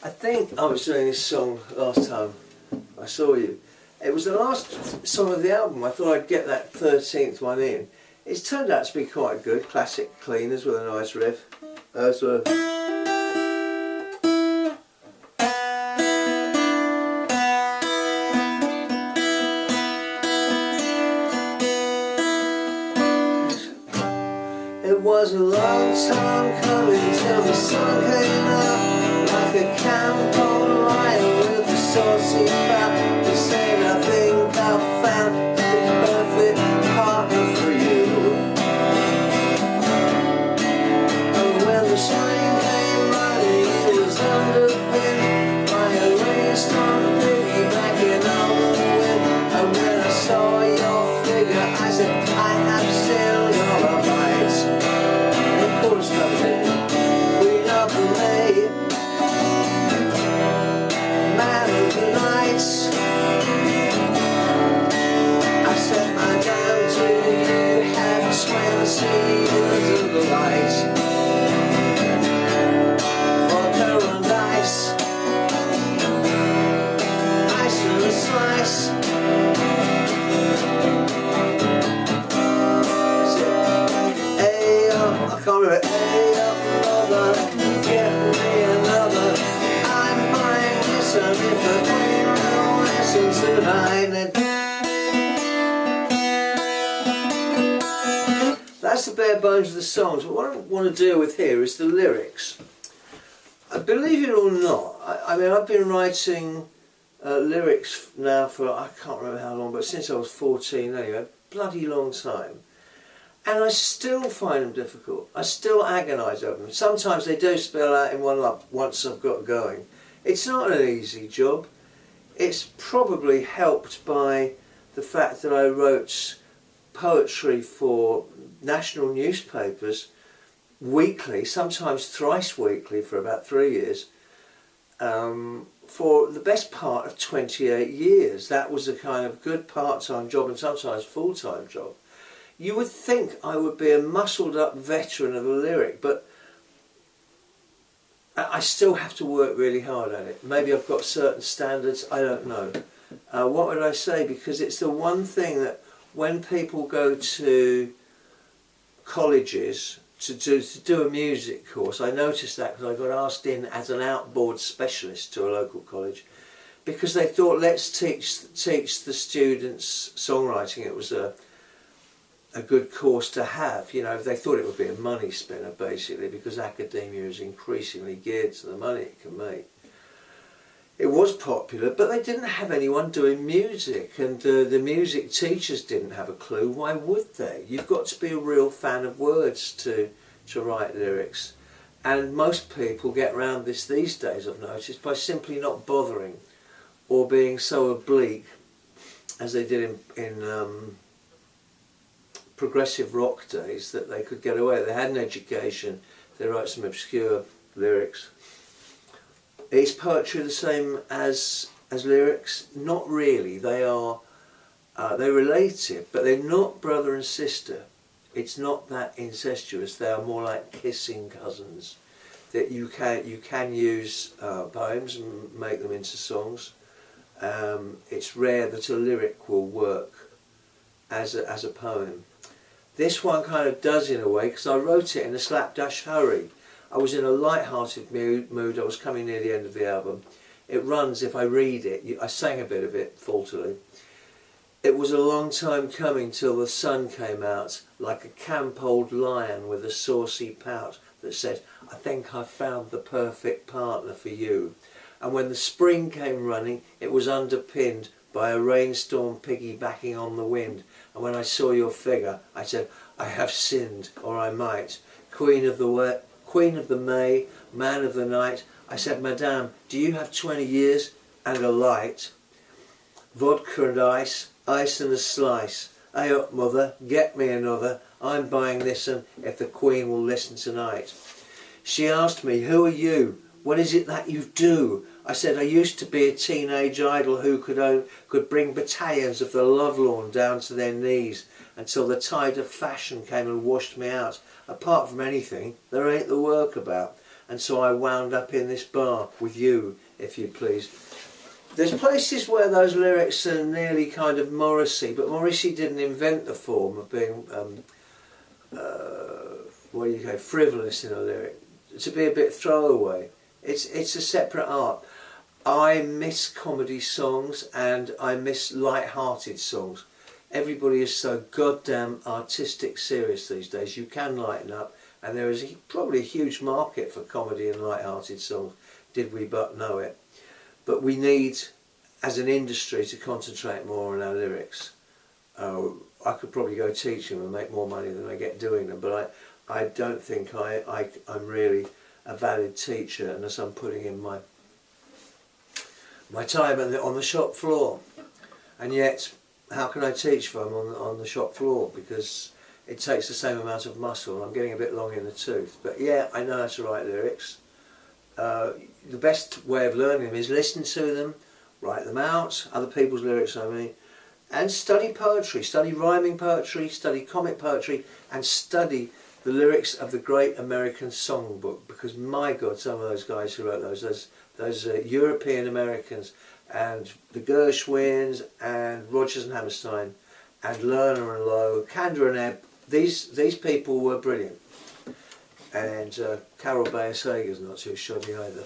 I think I was doing this song last time I saw you. It was the last song of the album. I thought I'd get that 13th one in. It's turned out to be quite good. Classic cleaners with a nice riff. Sort of. It was a long time coming till the sun came up, like a camp on lion with a saucy mouth, to say I think I found the perfect partner for you. And when the spring came running, it was underpinned by a rainstorm piggybacking on the wind. And when I saw your figure, I said, I have still your lights. Queen of the May, man of the nights. I said, Madame, do you have 20 years of the light? Vodka and ice, ice in a slice. I can't remember. That's the bare bones of the songs. But what I want to deal with here is the lyrics. Believe it or not, I mean, I've been writing lyrics now for, I can't remember how long, but since I was 14 anyway, a bloody long time. And I still find them difficult. I still agonise over them. Sometimes they do spill out in one lump once I've got going. It's not an easy job. It's probably helped by the fact that I wrote poetry for national newspapers weekly, sometimes thrice weekly for about 3 years, for the best part of 28 years. That was a kind of good part-time job and sometimes full-time job. You would think I would be a muscled-up veteran of the lyric, but I still have to work really hard at it. Maybe I've got certain standards, I don't know. What would I say? Because it's the one thing that when people go to colleges to do a music course, I noticed that because I got asked in as an outboard specialist to a local college, because they thought, let's teach the students songwriting. It was a good course to have, you know. They thought it would be a money spinner basically, because academia is increasingly geared to the money it can make. It was popular, but they didn't have anyone doing music, and the music teachers didn't have a clue. Why would they? You've got to be a real fan of words to write lyrics, and most people get around this these days, I've noticed, by simply not bothering or being so oblique as they did in progressive rock days, that they could get away. They had an education, they wrote some obscure lyrics. Is poetry the same as lyrics? Not really. They are they're related, but they're not brother and sister. It's not that incestuous. They are more like kissing cousins. That you can use poems and make them into songs. It's rare that a lyric will work as a poem. This one kind of does in a way, because I wrote it in a slapdash hurry. I was in a light-hearted mood. I was coming near the end of the album. It runs, if I read it, I sang a bit of it faultily. It was a long time coming till the sun came out, like a camp old lion with a saucy pout that said, I think I've found the perfect partner for you. And when the spring came running, it was underpinned by a rainstorm piggybacking on the wind. And when I saw your figure, I said, I have sinned, or I might. Queen of the May, man of the night. I said, Madame, do you have 20 years and a light? Vodka and ice, ice and a slice. Hey up, mother, get me another. I'm buying this, and if the Queen will listen tonight. She asked me, who are you? What is it that you do? I said, I used to be a teenage idol who could bring battalions of the lovelorn down to their knees until the tide of fashion came and washed me out. Apart from anything, there ain't the work about. and so I wound up in this bar with you, if you please. There's places where those lyrics are nearly kind of Morrissey, but Morrissey didn't invent the form of being frivolous in a lyric. To be a bit throwaway. It's a separate art. I miss comedy songs and I miss light-hearted songs. Everybody is so goddamn artistic serious these days. You can lighten up, and there is probably a huge market for comedy and light-hearted songs, did we but know it. But we need, as an industry, to concentrate more on our lyrics. I could probably go teach them and make more money than I get doing them, but I don't think I'm really a valid teacher unless I'm putting in my time on the shop floor. And yet, how can I teach if I'm on the shop floor? Because it takes the same amount of muscle. I'm getting a bit long in the tooth. But yeah, I know how to write lyrics. The best way of learning them is listen to them, write them out, other people's lyrics I mean, and study poetry, study rhyming poetry, study comic poetry, and study the lyrics of the great American songbook, because my God, some of those guys who wrote those European Americans, and the Gershwins and Rodgers and Hammerstein and Lerner and Lowe, Kander and Ebb, these people were brilliant. And Carol Bayer Sager's not too shoddy either.